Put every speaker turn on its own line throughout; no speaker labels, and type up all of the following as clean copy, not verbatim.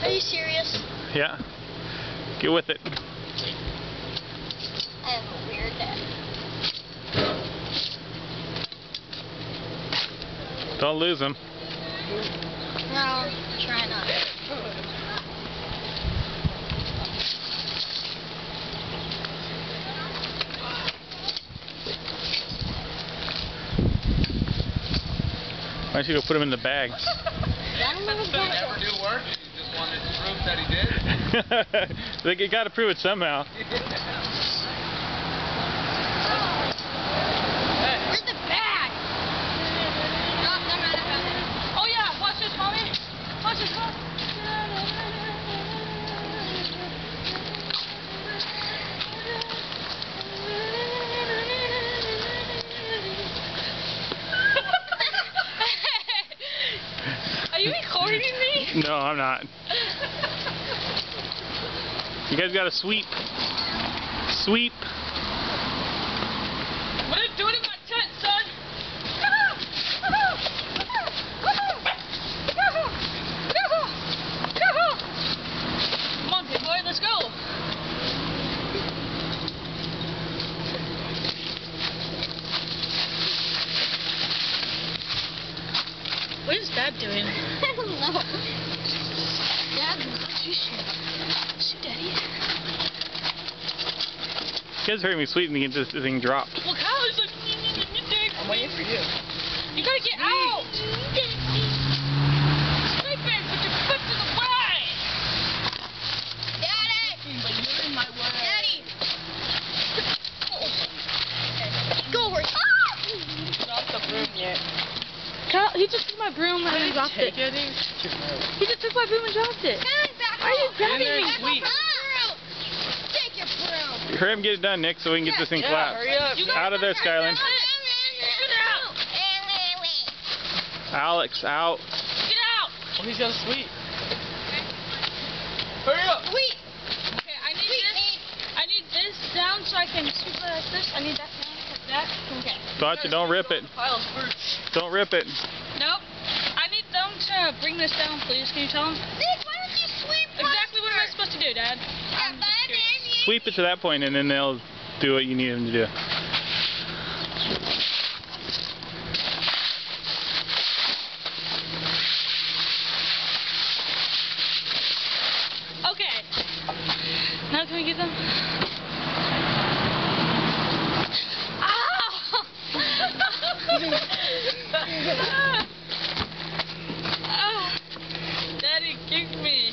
Are you serious?
Yeah. Get with it.
I have a weird dad.
Don't lose them.
No, try not.
Why don't you go put them in the bag?
I don't know what
Does it ever do work? You just wanted proof that he did?
They got to prove it somehow.
Where's the bag?
Oh yeah, watch this, mommy. Watch this, mom. Are you recording me?
No, I'm not. You guys got to sweep. Sweep.
What are you doing in my tent, son? Come on, big boy, let's go. What is Dad doing?
I don't know. Dad, shoot. Shoot, Daddy.
You guys heard me sweeping to get this thing dropped.
Well, Kyle is like,
I'm waiting for you.
you gotta get out. Sleeping, put your foot to the way.
Daddy!
But you're in my way.
Daddy! Go over.
Not the broom yet.
Kyle, he just took my broom and he dropped it. He just took my broom and dropped it. Why are you grabbing me?
Sweet.
Take your broom.
Hurry up and get it done, Nick, so we can get this thing collapsed.
Hurry up.
You
Out of there, Skyland.
Get out.
Alex, out.
Get out.
Oh, he's gonna sweep. Hurry up.
Sweet.
Okay, I need this down so I can sweep it like this. I need that down like that. Okay.
Gotcha, don't rip it.
Piles first.
Don't rip it.
Nope. I need them to bring this down, please. Can you tell them?
Nick, why don't you sweep
Exactly what am I supposed to do, Dad? I'm curious.
Sweep it to that point, and then they'll do what you need them to do.
Okay. Now can we get them? Ah! Daddy kicked me.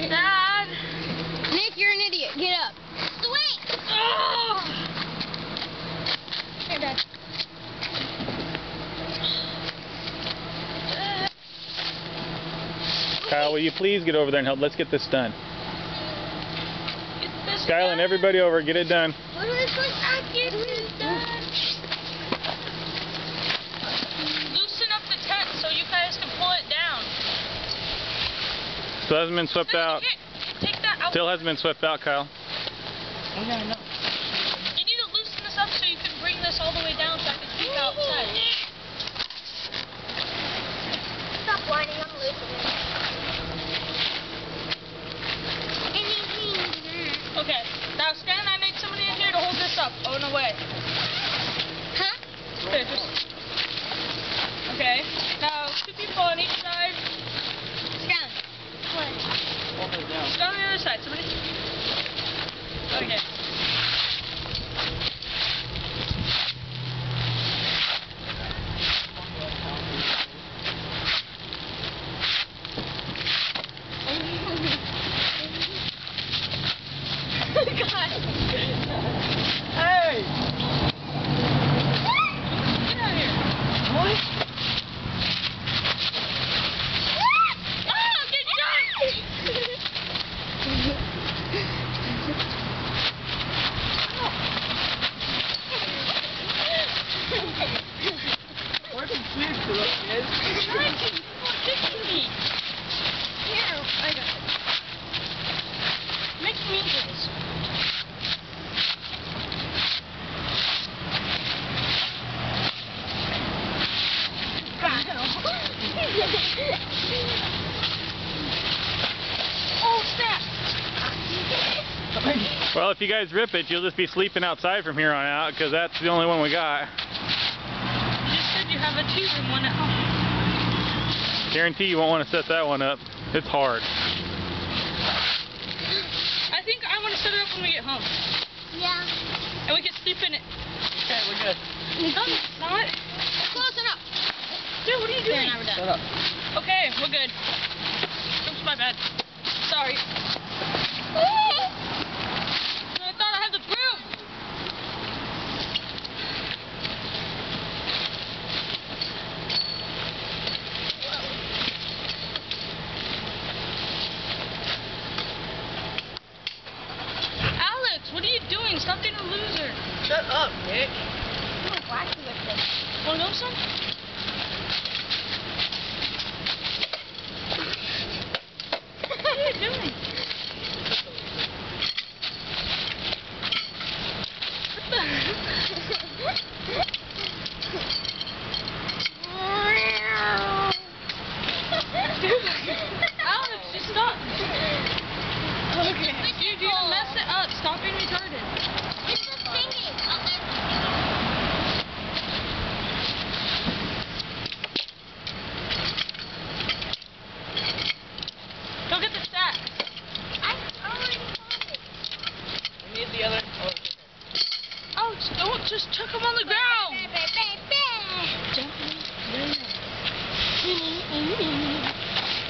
Dad!
Nick, you're an idiot. Get up. Sweet.
Oh!
Here, Dad.
Kyle, will you please get over there and help? Let's get this done.
Get this
Skyland,
done.
everybody over, get it done.
What are we supposed to get this done?
Loosen up the tent so you guys can pull it down.
Still hasn't been swept out.
Take that out.
Still hasn't been swept out, Kyle.
Oh, yeah, I know.
You need to loosen this up so you can bring this all the way down so I can keep outside.
Stop whining. I'm loosening.
Okay, now Stan, I need somebody in here to hold this up. Oh, no way.
Huh?
Here, just... Okay, now 2 people on each side.
Scout. What?
Hold her down.
Stand on the other side, somebody. Okay.
God.
Hey!
Get out of here.
What?
Oh, get shot!
Where's the sweep to look, kid?
Trying to fix me.
Here, I got it.
Make me this.
God.
Oh, snap!
Well, if you guys rip it, you'll just be sleeping outside from here on out, because that's the only one we got.
You just said you have a 2-room one at home.
Guarantee you won't want to set that one up. It's hard.
I think I want to set it up when we get home.
Yeah.
And we can sleep in it.
Okay, we're good.
No, it's not.
Close enough.
Dude, what are you doing?
Now we're done.
Shut up.
Okay, we're good. Oops, my bad. Sorry. I thought I had the broom. Alex, what are you doing? Stop being a loser.
Shut up, Nick.
I'm gonna whack you with this.
Wanna go, son? What are you doing? Alex, just stop. Okay. Dude, you're gonna mess it up. Stop being retarded.
It's just singing.
Go get the sack.
I already found it.
We need the other. Oh,
Alex, don't just chuck him on the ground.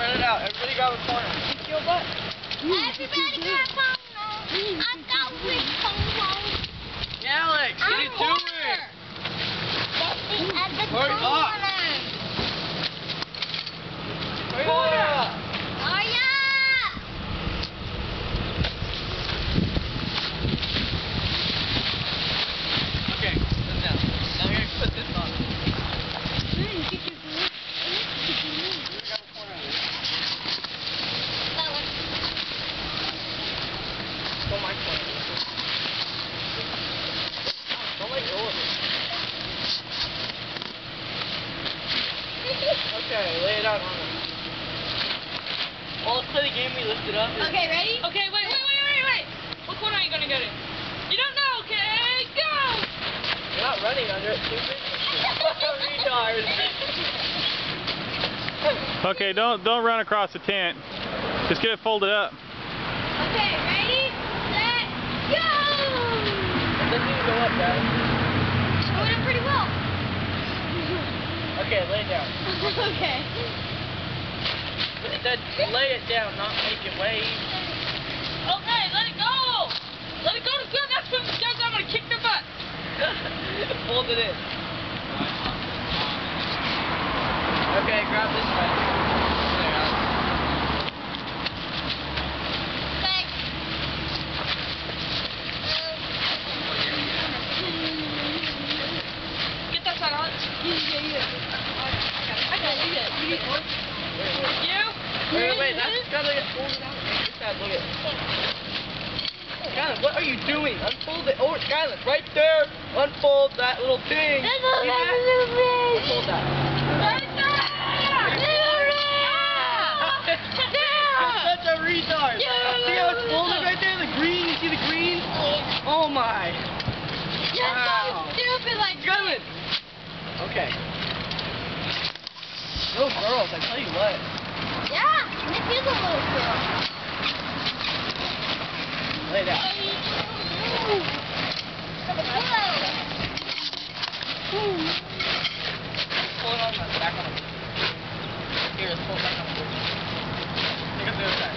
spread it out. Everybody grab a corner.
Everybody grab a corner. I got with corner.
Alex, what are you doing?
At the
Hurry up.
corner.
Hurry up.
Oh yeah.
Okay, sit down. Now we're gonna put this on. Go my corner. Don't let go of it. Okay, lay it out on it. Well, let's play the game we lifted up.
Okay, ready?
Okay, wait. What corner are you gonna go to? You don't know, okay? Go!
You're not running under it, stupid. Retard.
Okay, don't run across the tent. Just get it folded up.
Okay, ready, set, go!
It doesn't even go up, guys.
It's going up pretty well.
Okay, lay it down.
Okay.
It said lay it down, not make it wave.
Okay, let it go! Let it go to good. That's when guys, I'm gonna kick their butt.
Fold it in. Okay, grab this way.
Thanks.
Get that side, Alex. I got it. You need one? You?
Wait, that's gotta get folded out. This side, look at it. Skyland, what are you doing? Unfold it. Oh, Skyland, right there. Unfold that little thing. Unfold that.
Right there!
You're such a retard. See how it's folded right there? The green, you see the green? Oh my.
You're
Wow.
so stupid like
Skyland. Okay. Little girls, I tell you what.
Yeah, Nick is a little girl.
Lay down. Pull it on the back on the board. Here, let's pull it back on the board. Take up the other side.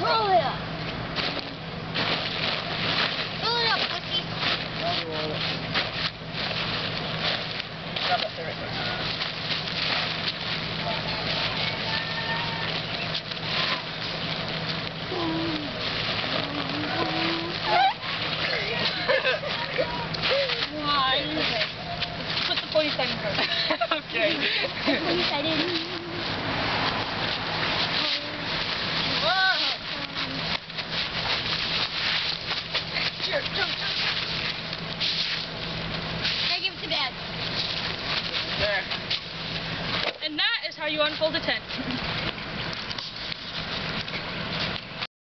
Roll it up. Roll it up, pussy.
Now we roll it. Grab that there right there.
how you unfold a tent.